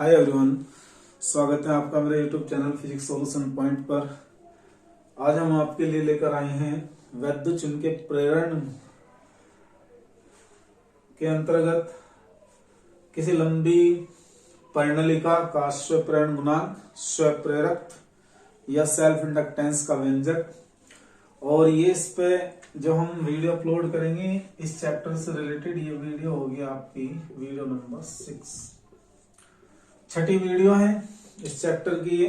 Hi everyone, स्वागत है आपका मेरे YouTube channel physics solution point पर। आज हम आपके लिए लेकर आए हैं वैद्युत चुंबकीय प्रेरण के अंतर्गत किसी लंबी परिणलिका का स्वप्रेरण गुणांक, स्वप्रेरक या सेल्फ इंडक्टेंस का व्यंजक। और ये इस पे जो हम वीडियो अपलोड करेंगे इस चैप्टर से रिलेटेड, ये वीडियो होगी आपकी वीडियो नंबर 6, छठी वीडियो है इस चैप्टर की। ये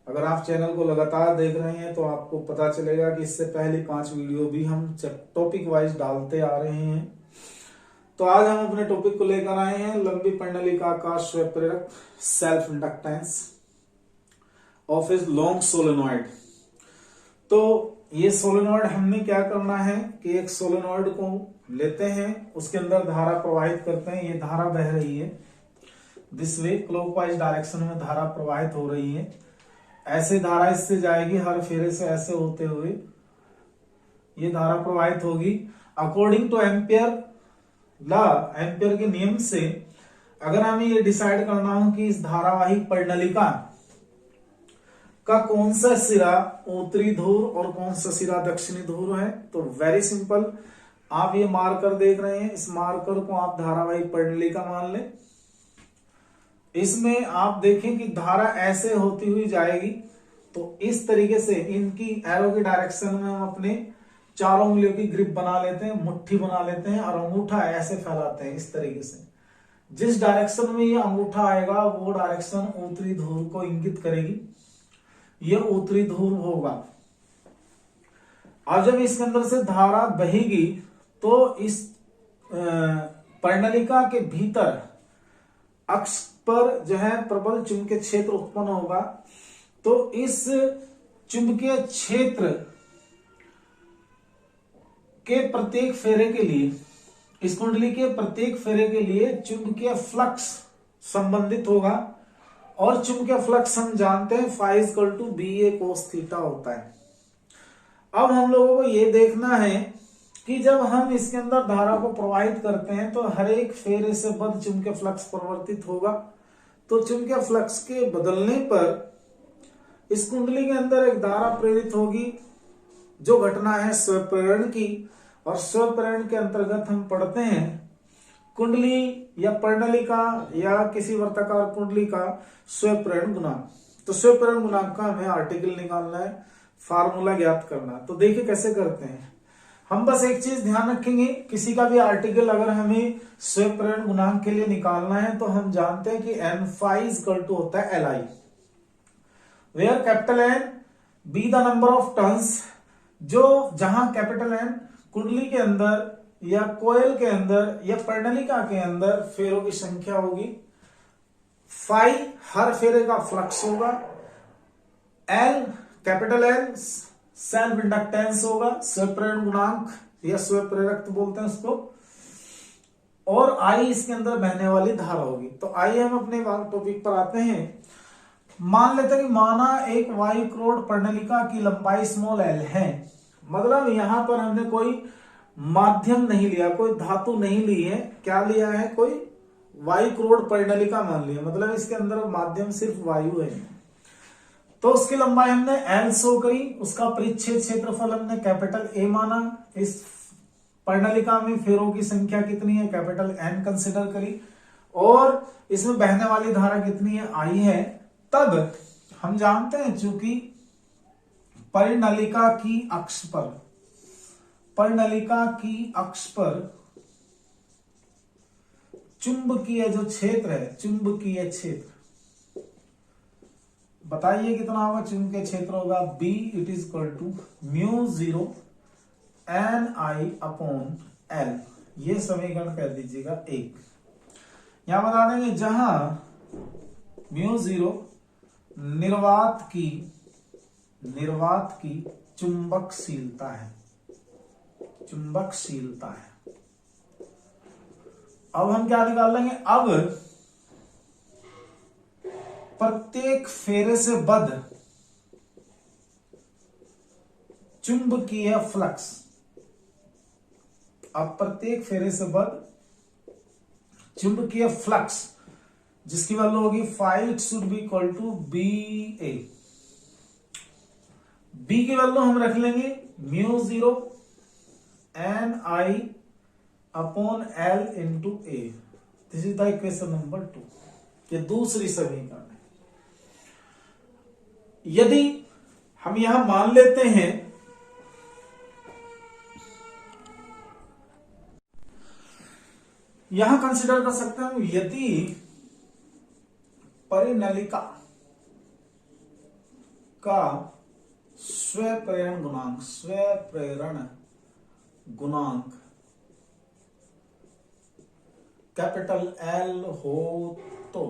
अगर आप चैनल को लगातार देख रहे हैं तो आपको पता चलेगा कि इससे पहले 5 वीडियो भी हम टॉपिक वाइज डालते आ रहे हैं। तो आज हम अपने टॉपिक को लेकर आए हैं लंबी परिणलिका का स्वप्रेरक, self inductance of a long solenoid. तो ये सोलेनॉइड हमने क्या करना है कि एक सोलेनॉइड को लेते हैं, उसके अंदर धारा प्रवाहित करते हैं। ये धारा बह रही है दिस वे, क्लॉकवाइज डायरेक्शन में धारा प्रवाहित हो रही है। ऐसे धारा इससे जाएगी, हर फेरे से ऐसे होते हुए ये धारा प्रवाहित होगी। According two ampere law, ampere के नियम से अगर हमें ये डिसाइड करना हो कि इस धारावाही परिणलिका का कौन सा सिरा उत्तरी ध्रुव और कौन सा सिरा दक्षिणी ध्रुव है, तो वेरी सिंपल, आप ये मार्कर देख रहे हैं, इस मार्कर को आप धारावाही परिणलिका मान लें। इसमें आप देखें कि धारा ऐसे होती हुई जाएगी, तो इस तरीके से इनकी एरो की डायरेक्शन में हम अपने चारों उंगलियों की ग्रिप बना लेते हैं, मुट्ठी बना लेते हैं और अंगूठा ऐसे फैलाते हैं इस तरीके से। जिस डायरेक्शन में ये अंगूठा आएगा वो डायरेक्शन उत्तरी ध्रुव को इंगित करेगी, ये उत्तरी ध्रुव होगा। और जब इसके अंदर से धारा बहेगी तो इस परिणलिका के भीतर अक्ष पर जो है प्रबल चुंबकीय क्षेत्र उत्पन्न होगा। तो इस चुंबकीय क्षेत्र के प्रत्येक फेरे के लिए, इस कुंडली के प्रत्येक फेरे के लिए चुंबकीय फ्लक्स संबंधित होगा। और चुंबकीय फ्लक्स हम जानते हैं φ BA cos थीटा होता है। अब हम लोगों को यह देखना है कि जब हम इसके अंदर धारा को प्रवाहित करते हैं तो हर एक फेरे से बद्ध चुंबकीय फ्लक्स परिवर्तित होगा। तो चुंबकीय फ्लक्स के बदलने पर इस कुंडली के अंदर एक धारा प्रेरित होगी, जो घटना है स्वप्रेरण की। और स्वप्रेरण के अंतर्गत हम पढ़ते हैं कुंडली या परिणलिका या किसी वर्ताकार कुंडली का स्वप्रेरण गुणांक। तो स्वप्रेरण गुणांक का हमें आर्टिकल निकालना है, फार्मूला ज्ञात करना। तो देखिए कैसे करते हैं हम। बस एक चीज ध्यान रखेंगे, किसी का भी आर्टिकल अगर हमें स्वप्रेरण गुणांक के लिए निकालना है तो हम जानते हैं कि N होता है Li, where capital N be the number of turns, जो जहां कैपिटल N कुंडली के अंदर या कोयल के अंदर या परिणलिका के अंदर फेरों की संख्या होगी, फाई हर फेरे का फ्लक्स होगा, L capital N self inductance होगा, स्वप्रेरण गुणांक या स्वप्रेरक बोलते हैं उसको, और I इसके अंदर बहने वाली धारा होगी। तो आइए हम अपने टॉपिक पर आते हैं। मान लेते हैं कि माना एक वायु क्रोड परिणलिका की लंबाई स्मॉल l है। मतलब यहां पर हमने कोई माध्यम नहीं लिया, कोई धातु नहीं ली है, क्या लिया है, कोई वायु क्रोड परिणलिका मान लिया, मतलब इसके अंदर माध्यम सिर्फ वायु है। तो उसकी लंबाई हमने L शो करी, उसका परिच्छेद क्षेत्रफल हमने कैपिटल A माना। इस परिणलिका में फेरों की संख्या कितनी है, कैपिटल N कंसिडर करी, और इसमें बहने वाली धारा कितनी है, I है। तब हम जानते हैं चूंकि परिणलिका की अक्ष पर, परिणलिका की अक्ष पर चुंबकीय जो क्षेत्र है, चुंबकीय क्षेत्र बताइए कितना होगा, चुंबकीय क्षेत्र होगा B it is equal to μ0 NI upon L। ये समीकरण कह दीजिएगा 1। यहां बता देंगे जहां μ0 निर्वात की चुंबकशीलता है, चुंबकशीलता है। अब हम क्या निकाल लेंगे, अब प्रत्येक फेरे से बद्ध चुंबकीय फ्लक्स, अब प्रत्येक फेरे से बद्ध चुंबकीय फ्लक्स जिसकी वैल्यू होगी 5, it should be equal to B A. B की वैल्यू हम रख लेंगे mu 0 N I upon L into A. This is the equation number 2। ये दूसरी समीकरण है। यदि हम यहां मान लेते हैं यहां कंसिडर कर सकते हैं, यदि परिनलिका का स्वप्रेरण गुणांक कैपिटल एल हो तो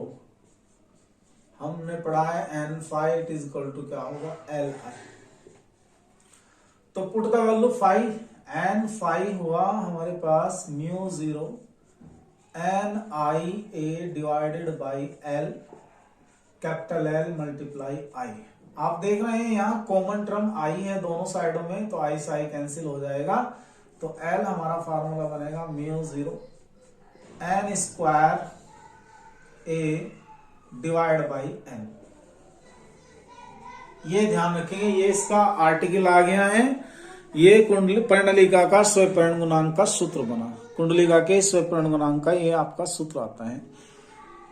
हमने पढ़ा है N phi it is equal to क्या होगा एल आई। तो पुट द वैल्यू 5, एन 5 हुआ हमारे पास mu 0 N I A divided by L capital L multiply I. आप देख रहे हैं यहां कॉमन टर्म आई है दोनों साइडों में, तो आई से आई कैंसिल हो जाएगा। तो एल हमारा फार्मूला बनेगा mu 0 N square A divide by N. ये ध्यान रखेंगे, ये इसका आर्टिकल आ गया है। ये कुंडली परिनलिका का स्वप्रेरण गुणांक का सूत्र बना। कुंडलिका के स्वप्रेरण गुणांक का ये आपका सूत्र आता है।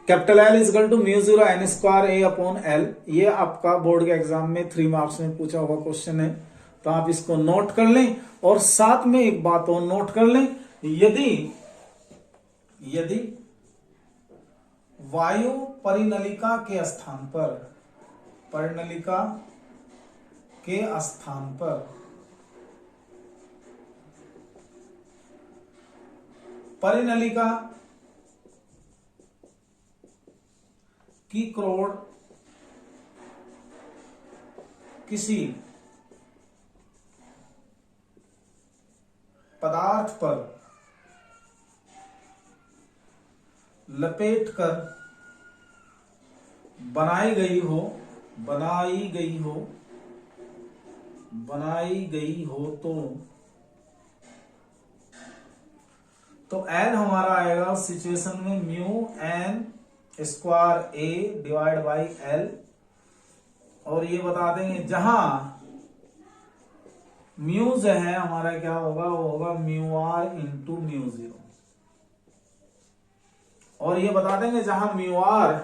Capital L is equal to mu 0 N square A upon L. ये आपका बोर्ड के एग्जाम में 3 मार्क्स में पूछा हुआ क्वेश्चन है, तो आप इसको नोट कर लें। और साथ में एक बात और नोट कर लें, यदि वायु परिनलिका के स्थान पर परिनलिका की क्रोड किसी पदार्थ पर लपेटकर बनाई गई हो तो एन हमारा आएगा सिचुएशन में mu N square A divide by L. और ये बता देंगे जहां म्यू जो है हमारा क्या होगा, वो होगा म्यू आर इंटू म्यू 0। और ये बता देंगे जहां म्यू आर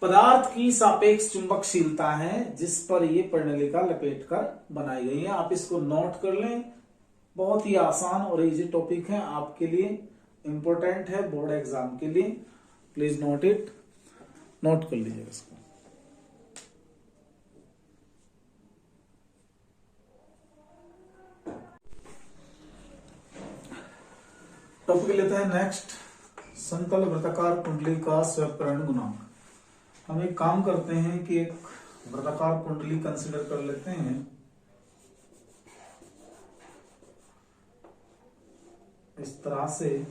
पदार्थ की सापेक्ष चुंबकशीलता है जिस पर ये परिनलिका लपेट कर बनाई गई है। आप इसको नोट कर लें, बहुत ही आसान और इजी टॉपिक है, आपके लिए इंपॉर्टेंट है बोर्ड एग्जाम के लिए। प्लीज नोट इट, नोट कर लीजिएगा इसको। टॉपिक लेते हैं नेक्स्ट, समतल वृत्ताकार कुंडली का स्वप्रेरण गुणांक। हम एक काम करते हैं कि एक वृत्ताकार कुंडली कंसिडर कर लेते हैं। इस तरह से,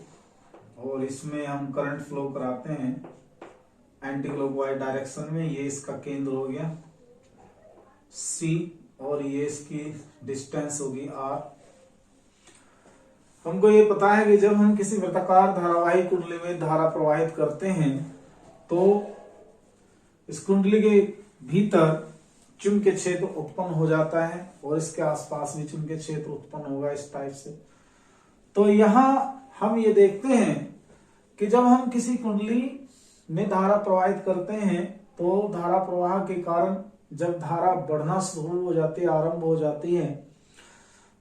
और इसमें हम करंट फ्लो कराते हैं एंटी क्लॉकवाइज डायरेक्शन में। ये इसका केंद्र हो गया C और ये इसकी डिस्टेंस होगी R। हमको ये पता है कि जब हम किसी वृत्ताकार धारावाही कुंडली में धारा प्रवाहित करते हैं तो इस कुंडली के भीतर चुंबकीय क्षेत्र उत्पन्न हो जाता है और इसके आसपास भी चुंबकीय क्षेत्र उत्पन्न होगा इस टाइप से। तो यहां हम ये देखते हैं कि जब हम किसी कुंडली में धारा प्रवाहित करते हैं तो धारा प्रवाह के कारण जब धारा बढ़ना शुरू हो जाती है, आरंभ हो जाती है,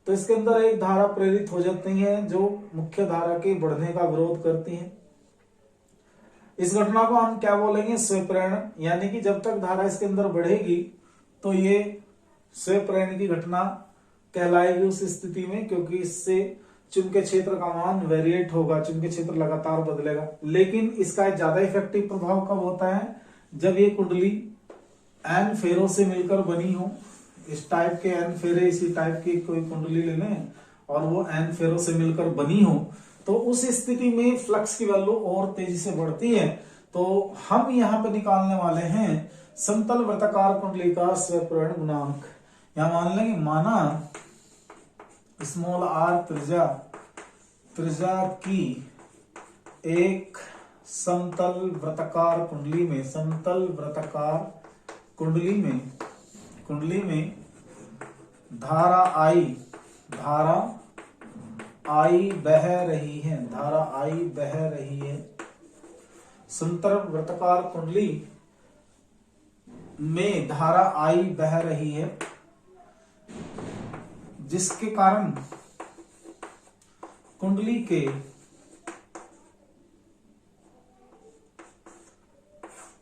तो इसके अंदर एक धारा प्रेरित हो जाती है जो मुख्य धारा के बढ़ने का विरोध करती है। इस घटना को हम क्या बोलेंगे, स्वप्रेरण। यानी कि जब तक धारा इसके अंदर बढ़ेगी तो ये स्वप्रेरण की घटना कहलाएगी उस स्थिति में, क्योंकि इससे चुंबकीय क्षेत्र का मान वेरिएट होगा, चुंबकीय क्षेत्र लगातार बदलेगा। लेकिन इसका एक ज्यादा इफेक्टिव प्रभाव कब होता है, जब ये कुंडली एन फेरों से मिलकर बनी हो। इस टाइप के एन फेरे, इसी टाइप की कोई कुंडली ले लें और वो एन फेरों से मिलकर बनी हो, तो उस स्थिति में फ्लक्स की वैल्यू और तेजी से बढ़ती है। तो हम यहां पे निकालने वाले हैं समतल वृत्ताकार कुंडली का स्वप्रेरण गुणांक। यहां मान लेंगे, माना स्मॉल आर त्रिज्या की एक समतल वृत्ताकार कुंडली में, समतल वृत्ताकार कुंडली में धारा आई बह रही है, धारा आई बह रही है। समतल वृत्ताकार कुंडली में धारा आई बह रही है, जिसके कारण कुंडली के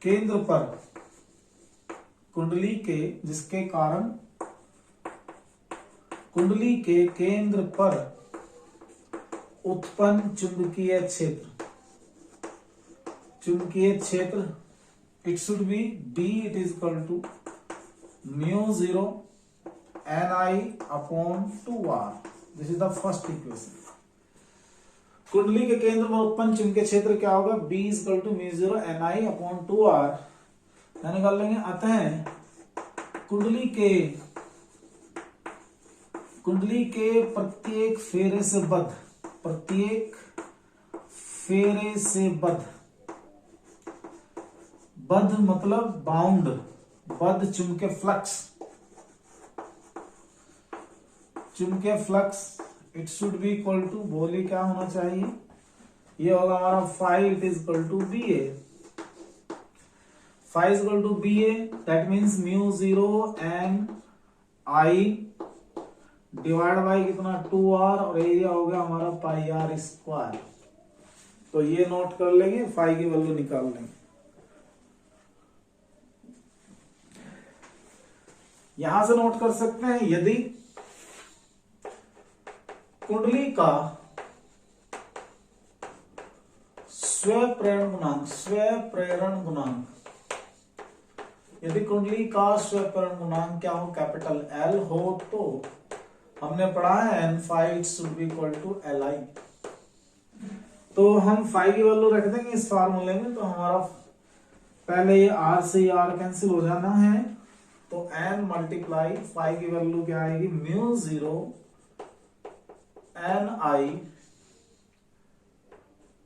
केंद्र पर, जिसके कारण कुंडली के केंद्र पर उत्पन्न चुंबकीय क्षेत्र it should be B, it is equal to μ0 Ni/2r। This is the first equation. कुंडली के केंद्र में उत्पन्न चुंबकीय क्षेत्र क्या होगा? B is equal to μ0 Ni/2r निकाल लेंगे। अतः कुंडली के प्रत्येक फेरे से बद्ध मतलब बाउंड, बद्ध चुंबकीय flux it should be equal to, बोलिए क्या होना चाहिए? ये होगा हमारा phi, it is equal to BA। Phi is equal to BA, that means μ0 Ni divide by कितना 2r, और एरिया हो गया हमारा πr²। तो ये नोट कर लेंगे, फाई की वैल्यू निकाल लेंगे। यहां से नोट कर सकते हैं, यदि कुंडली का स्वप्रेरण गुणांक, यदि कुंडली का स्वप्रेरण गुणांक क्या हो? कैपिटल L हो, तो हमने पढ़ा है N∅ should be equal to Li। तो हम फाई की वैल्यू रख देंगे इस फार्मूले में। तो हमारा पहले ये R से R कैंसिल हो जाना है, तो N मल्टीप्लाई फाई की वैल्यू क्या आएगी? μ0 Ni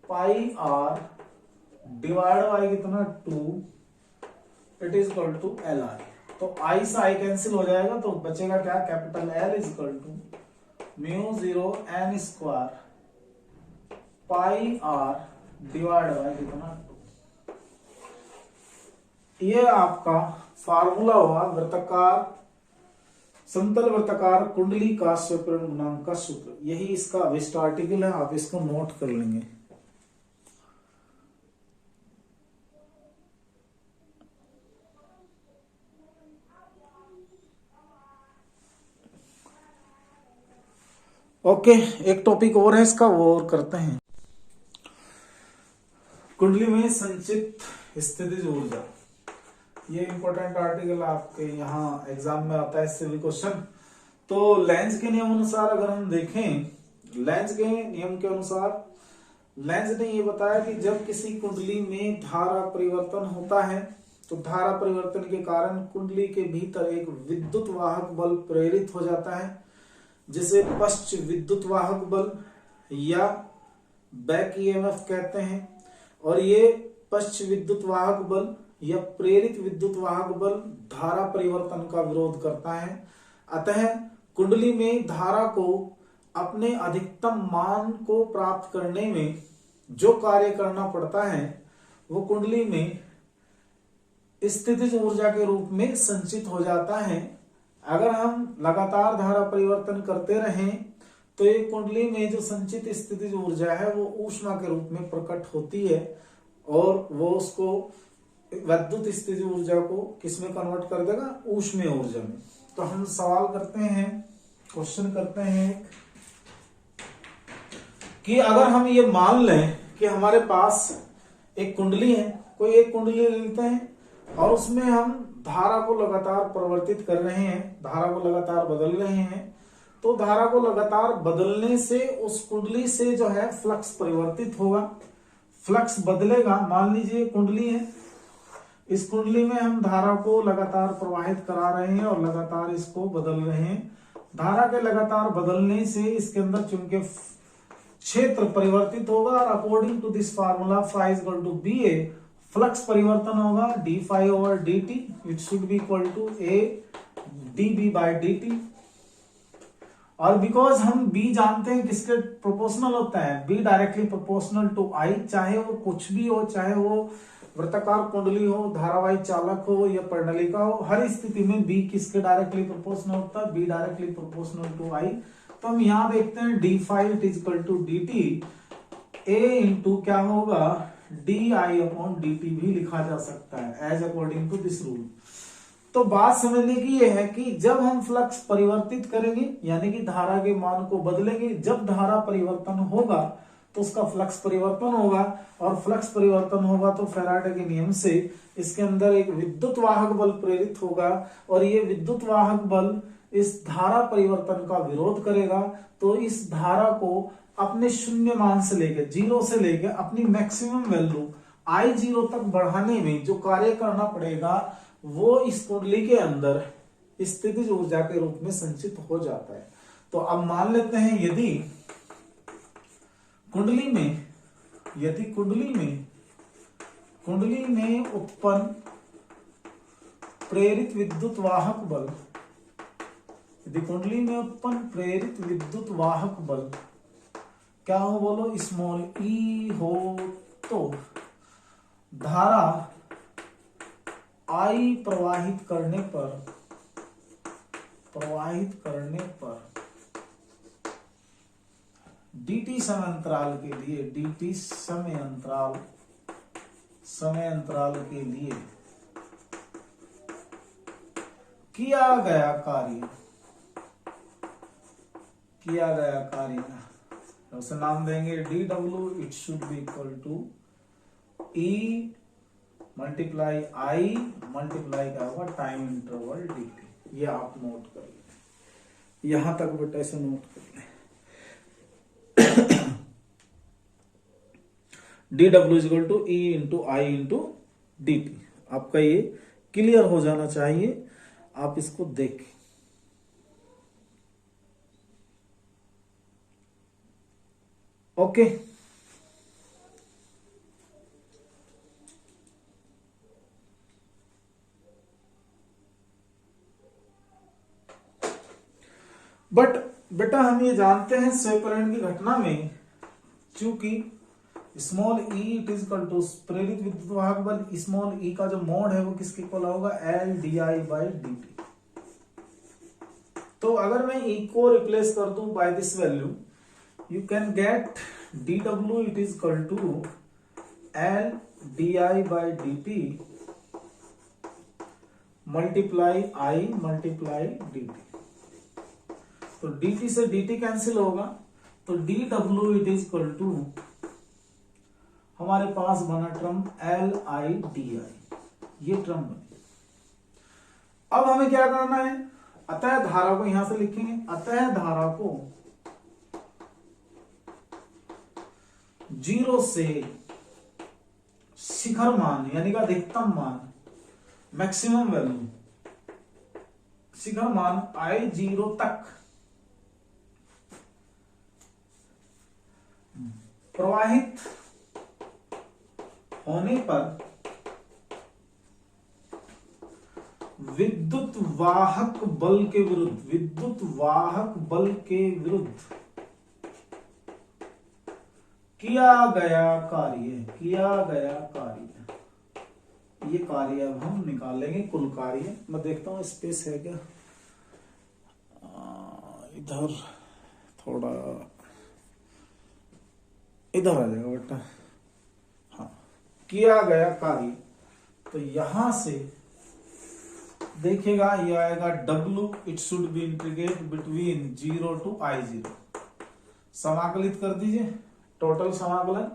πr डिवाइड बाई कितना 2, it is equal to Li। तो I से I कैंसिल हो जाएगा, तो बचेगा क्या? Capital L is equal to μ0 N² πr divide by कितना 2। ये आपका फार्मूला हुआ वृत्ताकार, समतल वृत्ताकार कुंडली का स्वप्रेरण गुणांक का सूत्र। यही इसका अभिष्ट आर्टिकल है, आप इसको नोट कर लेंगे। ओके, एक टॉपिक और है इसका, वो और करते हैं। कुंडली में संचित स्थितिज ऊर्जा, ये इंपॉर्टेंट आर्टिकल आपके यहाँ एग्जाम में आता है, इससे भी क्वेश्चन। तो लेंज के नियम अनुसार अगर हम देखें, लेंज के नियम के अनुसार लेंज ने ये बताया कि जब किसी कुंडली में धारा परिवर्तन होता है, तो धारा परिवर्तन के कारण कुंडली के भीतर एक विद्युत वाहक बल प्रेरित हो जाता है, जिसे पश्च विद्युत वाहक बल या बैक ईएमएफ कहते हैं। और ये पश्च विद्युत वाहक बल या प्रेरित विद्युत वाहक बल धारा परिवर्तन का विरोध करता है। अतः कुंडली में धारा को अपने अधिकतम मान को प्राप्त करने में जो कार्य करना पड़ता है, वो कुंडली में स्थितिज ऊर्जा के रूप में संचित हो जाता है। अगर हम लगातार धारा परिवर्तन करते रहें, तो ये कुंडली में जो संचित स्थितिज ऊर्जा है वो ऊष्मा के रूप में प्रकट होती है, और वो उसको विद्युत स्थितिज ऊर्जा को किसमें कन्वर्ट कर देगा? ऊष्मीय ऊर्जा में। तो हम सवाल करते हैं, क्वेश्चन करते हैं कि अगर हम ये मान लें कि हमारे पास एक कुंडली है, कोई एक कुंडली लेते हैं और उसमें हम धारा को लगातार परिवर्तित कर रहे हैं, धारा को लगातार बदल रहे हैं, तो धारा को लगातार बदलने से उस कुंडली से जो है फ्लक्स परिवर्तित होगा, फ्लक्स बदलेगा। मान लीजिए कुंडली है, इस कुंडली में हम धारा को लगातार प्रवाहित करा रहे हैं और लगातार इसको बदल रहे हैं। धारा के लगातार बदलने से इसके अंदर क्षेत्र परिवर्तित होगा और according to this formula phi is equal to B A, flux परिवर्तन होगा D phi over D T, it should be equal to A D B by D T. और बिकॉज हम B जानते हैं किसके प्रोपोर्शनल होता है, B directly proportional to I, चाहे वो कुछ भी हो, चाहे वो वृत्ताकार कुंडली हो, धारावाही चालक हो या परिणलिका हो, हर स्थिति में B किसके डायरेक्टली प्रोपोर्शनल होता है, B directly proportional to I। तो हम यहां देखते हैं D phi it is equal to D T, A into क्या होगा D I upon D T भी लिखा जा सकता है as according to this rule. तो बात समझने की यह है कि जब हम फ्लक्स परिवर्तित करेंगे यानी कि धारा के मान को बदलेंगे, जब धारा परिवर्तन होगा तो उसका फ्लक्स परिवर्तन होगा, और फ्लक्स परिवर्तन होगा तो फैराडे के नियम से इसके अंदर एक विद्युत वाहक बल प्रेरित होगा, और ये विद्युत वाहक बल इस धारा परिवर्तन का विरोध करेगा। तो इस धारा को अपने शून्य मान से लेकर, जीरो से लेकर अपनी मैक्सिमम वैल्यू आई जीरो तक बढ़ाने में जो कार्य करना पड़ेगा वो इस कुंडली के अंदर स्थितिज ऊर्जा के रूप में संचित हो जाता है। तो अब मान लेते हैं यदि कुंडली में उत्पन्न प्रेरित विद्युत वाहक बल, यदि कुंडली में उत्पन्न प्रेरित विद्युत वाहक बल क्या हो बोलो, स्मॉल ई हो, तो धारा आई प्रवाहित करने पर dt समय अंतराल के लिए, dt समय अंतराल के लिए किया गया कार्य उसे नाम देंगे dw, it should be equal to E multiply I multiply क्या होगा टाइम इंटरवल डी टी। ये आप नोट कर लें, यहां तक बेटा ऐसे नोट कर लें। D W is equal to E into I into D T, आपका ये क्लियर हो जाना चाहिए, आप इसको देखें। ओके बट बेटा हम ये जानते हैं स्वयंकरण की घटना में चूंकि small E it is equal to प्रेरित विद्युत वाहक बल, स्मॉल ई का जो मोड है वो किसके इक्वल होगा, L D I by D T. तो अगर मैं ई को रिप्लेस कर दूं by this value, you can get D W it is equal to L D I by D T multiply I multiply D T. तो dt से dt cancel होगा, तो dw it is equal to हमारे पास बना term L I D I, ये term बनी। अब हमें क्या करना है, अतः धारा को यहां से लिखेंगे, अतः धारा को जीरो से शिखर मान यानी कि अधिकतम मान, मैक्सिमम वैल्यू, शिखर मान आई जीरो तक प्रवाहित होने पर विद्युत वाहक बल के विरुद्ध किया गया कार्य, ये कार्य अब हम निकालेंगे, कुल कार्य। मैं देखता हूं स्पेस है क्या, इधर थोड़ा इधर आ जाएगा बेटा, हाँ, किया गया कार्य। तो यहां से देखिएगा ये आएगा W, it should be integrate between 0 to I0, समाकलित कर दीजिए, टोटल समाकलन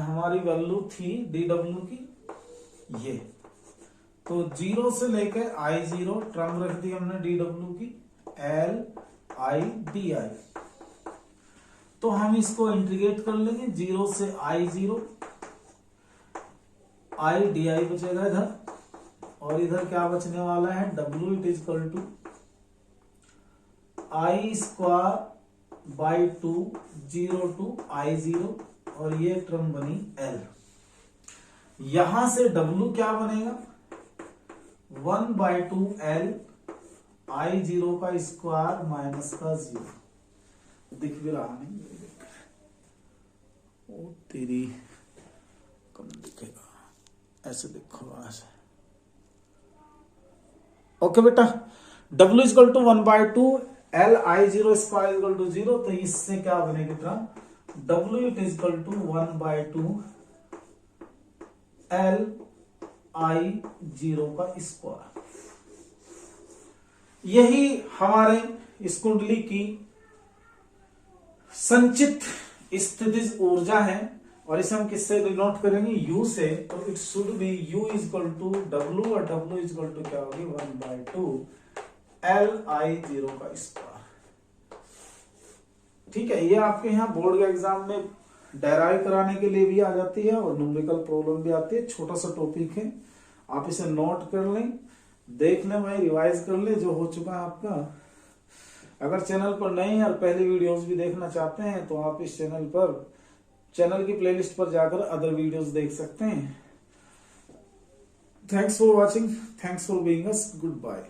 हमारी वैल्यू थी dW की ये, तो 0 से लेकर I0 टर्म रख दी हमने dW की L I DI। तो हम इसको इंटीग्रेट कर लेंगे 0 से I0, I DI बचेगा इधर, और इधर क्या बचने वाला है W it is equal to I square by two, 0 to I0, और ये टर्म बनी L। यहां से W क्या बनेगा, 1/2L I0 का स्क्वायर माइनस का 0। दिख भी रहा नहीं, ओ तेरी कम दिखेगा, ऐसे देखो ऐसे। ओके बेटा, W equal to 1/2L I0 square equal to 0, तो इससे क्या बनेगी टर्म, W it equal to 1/2L I0 का स्क्वायर। यही हमारे इस कुंडली की संचित स्थितिज ऊर्जा है, और इसे हम किससे डिनोट करेंगे, U से। तो it should be U equal to W, और W इक्वल टू क्या होगी, 1/2L I0 का स्क्वायर। ठीक है, ये आपके यहाँ बोर्ड के एग्जाम में डेराइव कराने के लिए भी आ जाती है, और न्यूमेरिकल प्रॉब्लम भी आती है। छोटा सा टॉपिक है, आप इसे नोट कर लें, देख लें भाई, रिवाइज कर लें जो हो चुका है आपका। अगर चैनल पर नए हैं और पहली वीडियोस भी देखना चाहते हैं, तो आप इस चैनल की प्लेलिस्ट पर जाकर अदर वीडियोस देख सकते हैं। Thanks for watching, thanks for being us, good bye.